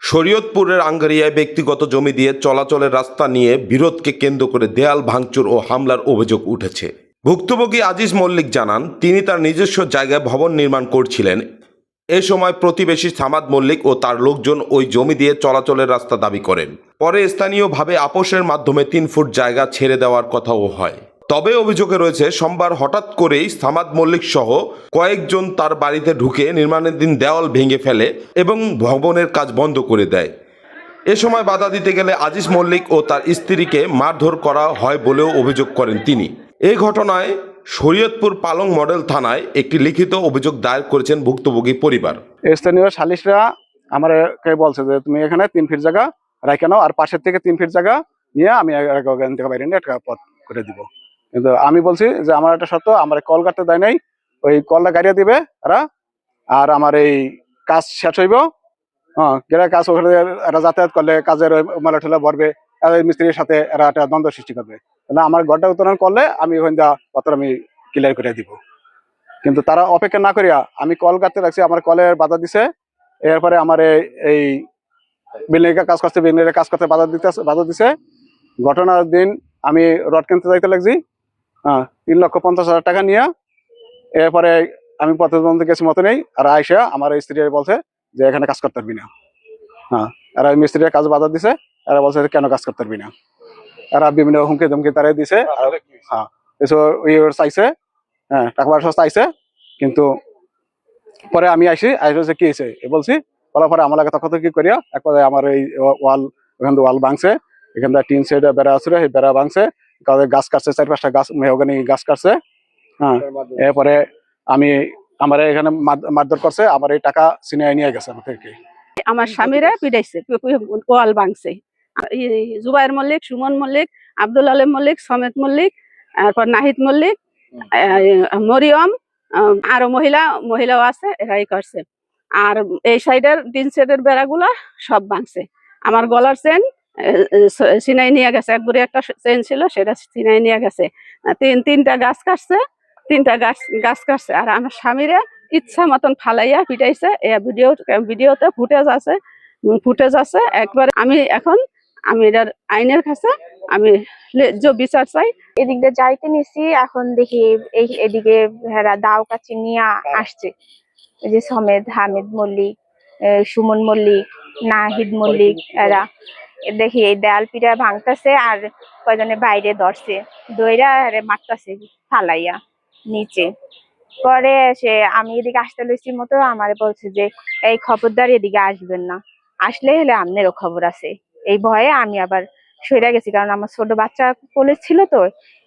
শরীয়তপুরের আঙ্গারিয়ায় ব্যক্তিগত জমি দিয়ে চলাচলের রাস্তা নিয়ে বিরোধকে কেন্দ্র করে দেয়াল ভাঙচুর ও হামলার অভিযোগ উঠেছে। ভুক্তভোগী আজিজ মল্লিক জানান, তিনি তার নিজস্ব জায়গায় ভবন নির্মাণ করছিলেন। এ সময় প্রতিবেশী সামাদ মল্লিক ও তার লোকজন ওই জমি দিয়ে চলাচলের রাস্তা দাবি করেন। পরে স্থানীয়ভাবে আপোষের মাধ্যমে 3 ফুট জায়গা ছেড়ে দেওয়ার কথাও হয়। তবে অভিযোগে রয়েছে, সোমবার হঠাৎ করেই সামাদ মল্লিক সহ কয়েকজন তার বাড়িতে ঢুকে নির্মাণাধীন দেওয়াল ভেঙে ফেলে এবং ভবনের কাজ বন্ধ করে দেয়। এ সময় বাধা দিতে গেলে আজিজ মল্লিক ও তার স্ত্রীকে মারধর করা হয় বলেও অভিযোগ করেন তিনি। এই ঘটনায় শরীয়তপুর পালং মডেল থানায় একটি লিখিত অভিযোগ দায়ের করেছেন ভুক্তভোগী পরিবার। স্থানীয় সালিশরা আমাকে বলছে যে তুমি এখানে 3 ফিট জায়গা রাখে নাও, আর পাশের থেকে 3 ফিট জায়গা নিয়ে আমি এখান থেকে বাইরে নিয়ে একটা পথ করে দিব। কিন্তু আমি বলছি যে আমার একটা শর্ত, আমার কল কাটতে দেয় নাই, ওই কলটা গাড়িয়ে দিবে এরা, আর আমার এই কাজ শেষ হইব, হ্যাঁ কাজ ওখানে এরা যাতায়াত করলে কাজের মেলা ঠেলা ভরবে, মিস্ত্রির সাথে এরা একটা দ্বন্দ্ব সৃষ্টি করবে। তাহলে আমার ঘরটা উত্তোলন করলে আমি ওখানে আমি ক্লিয়ার করে দিব। কিন্তু তারা অপেক্ষা না করিয়া আমি কল কাটতে রাখছি, আমার কলের বাধা দিছে। এরপরে আমার এই বিল্ডিং এর কাজ করতে বাধা দিছে। ঘটনার দিন আমি রড কিনতে যাইতে লাগছি, 3,50,000 টাকা নিয়ে। এরপরে আমি পথে বন্ধ গেছি মতো নেই, আর আয়সা আমার স্ত্রী বলছে যে এখানে কাজ করতে পারবি না। এরা মিস্ত্রির কাজ বাধা দিছে, এরা বলছে কেন কাজ করতে পারবি না। এরা বিভিন্ন হুমকি ধমকি তারাই দিছে। চাইছে, টাকা পয়সা চাইছে। কিন্তু পরে আমি আইসি কি হয়েছে বলছি, বলার পরে আমার লাগে তখন কি করিয়া এক পর্যায়ে আমার এই ওয়াল, ওখান থেকে ওয়াল ভাঙছে, এখান থেকে টিন সেট বেড়া ছিল, সেই বেড়া ভাঙছে, গাছ কাটছে, 4-5টা গাছ মেহগনি গাছ কাটছে। এরপরে আমি আমার এখানে মারধর করছে, আমার এই টাকা ছিনিয়ে নিয়ে গেছে আমার থেকে। আমার স্বামীরা পিটাইছে, ওয়াল ভাঙছে। জুবাইর মল্লিক, সুমন মল্লিক, আব্দুল আলম মল্লিক, সমেত মল্লিক, তারপর নাহিদ মল্লিক, মরিয়ম, আরো মহিলাও আছে, এরাই করছে। আর এই সাইডের 3 সেটের বেড়াগুলা সব ভাঙছে। আমার গলার চেন ছিনাই নিয়ে গেছে, একবারে একটা চেন ছিল সেটা ছিনাই নিয়ে গেছে। তিনটা গাছ কাটছে, গাছ কাটছে। আর আমার স্বামীরা ইচ্ছা মতন ফালাইয়া পিটাইছে। ভিডিওতে ফুটেজ আছে একবার। আমি এটার আইনের কাছে আমি বিচার চাই। এদিক দিয়ে যাইতে নিছি, এখন দেখি এদিকে দাও কাছে নিয়ে আসছে। এই যে সমেত, হামিদ মল্লিক, সুমন মল্লিক, নাহিদ মল্লিক, এরা দেখি এই দেয়াল পিঠা ভাঙতেছে, আর কয়জনে বাইরে ধরছে, দইরা মারতেছে ফালাইয়া নিচে। পরে আমি এদিকে আসতে লইছি মতো আমার বলছে যে এই খবরদার এদিকে আসবেন না, আসলে হলে আপনারও খবর আছে। এই ভয়ে আমি আবার সরে গেছি, কারণ আমার ছোট বাচ্চা কোলে ছিল, তো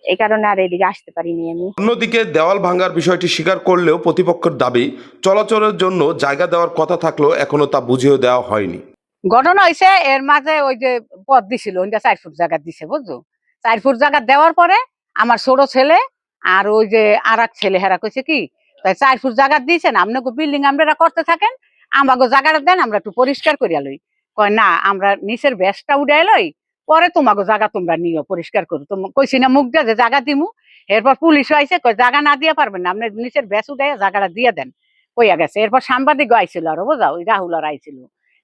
এই কারণে আর এদিকে আসতে পারিনি আমি। অন্যদিকে দেওয়াল ভাঙার বিষয়টি স্বীকার করলেও প্রতিপক্ষের দাবি, চলাচলের জন্য জায়গা দেওয়ার কথা থাকলেও এখনো তা বুঝিয়ে দেওয়া হয়নি। ঘটনা হয়েছে এর মাঝে ওই যে পথ দিছিল, 4 ফুট জায়গা দিছে, বুঝছো। 4 ফুট জায়গা দেওয়ার পরে আমার ছোট ছেলে আর ওই যে আর এক ছেলে হেরা কইছে কি, তাই 4 ফুট জায়গা দিয়েছেন, আপনাকে বিল্ডিং আমরা করতে থাকেন, আমাকে জায়গাটা দেন, আমরা একটু পরিষ্কার করিয়া লই। কয় না, আমরা নিচের ব্যাসটা উঠাই লই, পরে তোমাকে জায়গা তোমরা নিও, পরিষ্কার করো। কইছি না মুখ দিয়ে যে জায়গা দিমু। এরপর পুলিশ আইসে, কয় জায়গা না দিয়ে পারবেন না, আপনার নিচের ব্যাস উঠাই জায়গাটা দিয়ে দেন, কইয়া গেছে। এরপর সাংবাদিক আইছিল আরো, বোঝা, ওই রাহুল আর আইছিল,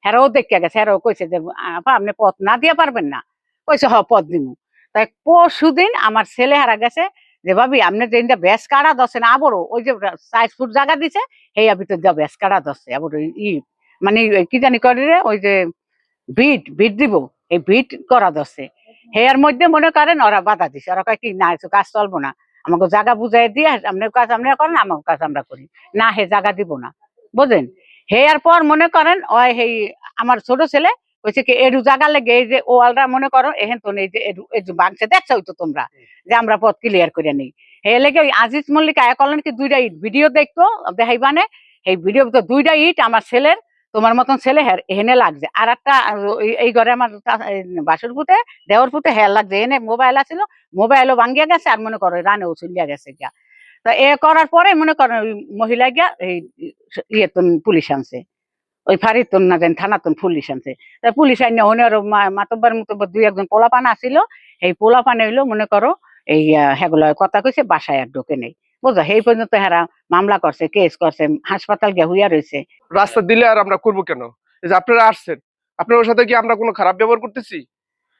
হেরাও দেখে গেছে। হেরাও কইছে যে আপনি পথ না দিয়ে পারবেন না, কইছে পথ দিমু। তাই পরশুদিন আমার ছেলে হারা গেছে যে ভাবি আপনি যে ব্যাস কাটা দছে না, আবারও ওই যে 4 ফুট জায়গা দিছে সেই ভিতর দিয়ে ব্যাস কাটা দছে, আবার মানে কি জানি করে ওই যে ভিট দিব, এই ভিট করা দছে। হেয়ার মধ্যে মনে করেন ওরা বাধা দিছে, ওরা কয় কি না কাজ চলবো না, আমাকে জায়গা বুঝাই দিয়ে আপনার কাজ আপনারা করেন, আমার কাজ আমরা করি না, হে জায়গা দিব না, বুঝলেন। হেয়ার পর মনে করেন ওই আমার ছোট ছেলে কইছে কি এরু জায়গা লেগে এই যে ওয়ালটা মনে করো এহেন তো এই যে বাংছে দেখছো তো তোমরা যে আমরা পথ ক্লিয়ার করে নেই। হে লেগে ওই আজিজ মল্লিক আয়া করলেন কি 2টা ইট ভিডিও দেখতো দেখাইবানে, এই ভিডিও তো 2টা ইট আমার ছেলের, তোমার মতন ছেলে এহেনে লাগছে। আর একটা এই ঘরে আমার বাসুর পুতে দেওয়ার পুতে হেয়ার লাগছে, এনে মোবাইল আছিল, মোবাইলও ভাঙ্গিয়া গেছে, আর মনে করো রানেও চলিয়া গেছে গিয়া। তা এ করার পরে মনে করেন ওই মহিলা গিয়া এই পুলিশ আনছে, ওই ফারিতন না জানি থানাতন পুলিশ আনছে। তা পুলিশ আইনে ওনে আরো মাতব্বর 2-1 পোলাপান আসিল, এই পোলাপান হইলো মনে করো এই হেগুলা কথা কইছে, বাসায় আর ঢোকে নেই, বুঝা। সেই পর্যন্ত হেরা মামলা করছে, কেস করছে, হাসপাতাল গিয়া হইয়া রয়েছে। রাস্তা দিলে আর আমরা করবো কেন? এই যে আপনারা আসছেন, আপনার সাথে কি আমরা কোনো খারাপ ব্যবহার করতেছি?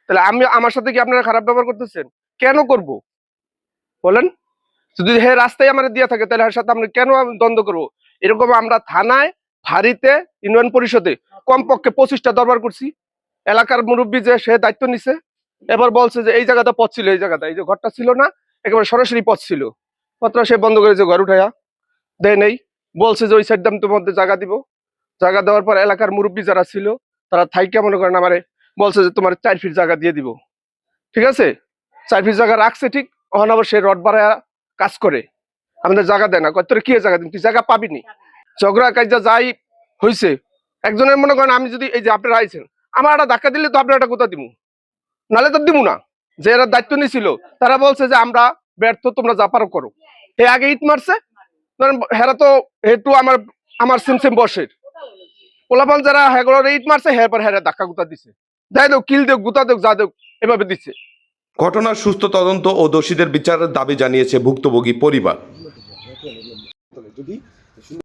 তাহলে আমার সাথে কি আপনারা খারাপ ব্যবহার করতেছেন? কেন করব বলেন? যদি হে রাস্তায় আমার দিয়ে থাকে তাহলে এর সাথে আমরা কেন দ্বন্দ্ব করবো? এরকম আমরা থানায়, ফাঁড়িতে, ইউনিয়ন পরিষদে কমপক্ষে 25টা দরবার করছি। এলাকার মুরব্বী যে সে দায়িত্ব নিছে, এবার বলছে যে এই জায়গাটা পথ ছিল, এই জায়গাটা, এই যে ঘরটা ছিল না, একেবারে সরাসরি পথ ছিল, পথটা সে বন্ধ করেছে, ঘর উঠাইয়া দেয় নেই। বলছে যে ওই সাইড দাম তোমার মধ্যে জায়গা দিব। জায়গা দেওয়ার পর এলাকার মুরব্বী যারা ছিল তারা থাইকে মনে করেন আমারে বলছে যে তোমার 4 ফিট জায়গা দিয়ে দিব। ঠিক আছে, 4 ফিট জায়গা রাখছে ঠিক, ওখানে আবার সে রড বাড়ায় কাজ করে, আমাদের জায়গা দেয় না। কয় তোর কি জায়গা দিন, তুই জায়গা পাবিনি। ঝগড়া কাজা যাই হয়েছে, একজনের মনে করেন আমি যদি এই যে আপনারা আইছেন, আমার একটা ধাক্কা দিলে তো আপনার একটা কোথা দিব, নালে তো দিব না। যে এরা দায়িত্ব নিয়েছিল তারা বলছে যে আমরা ব্যর্থ, তোমরা যা পারো করো। এ আগে ইট মারছে, হেরা তো একটু আমার সিমসিম বসের পোলাপান যারা হেগুলোর ইট মারছে, হের পর হেরা ধাক্কা গুতা দিছে, যাই দেখ কিল দেখ গুতা দেখ যা দেখ এভাবে দিচ্ছে। ঘটনার সুস্থ তদন্ত ও দোষীদের বিচারের দাবি জানিয়েছে ভুক্তভোগী পরিবার। যদি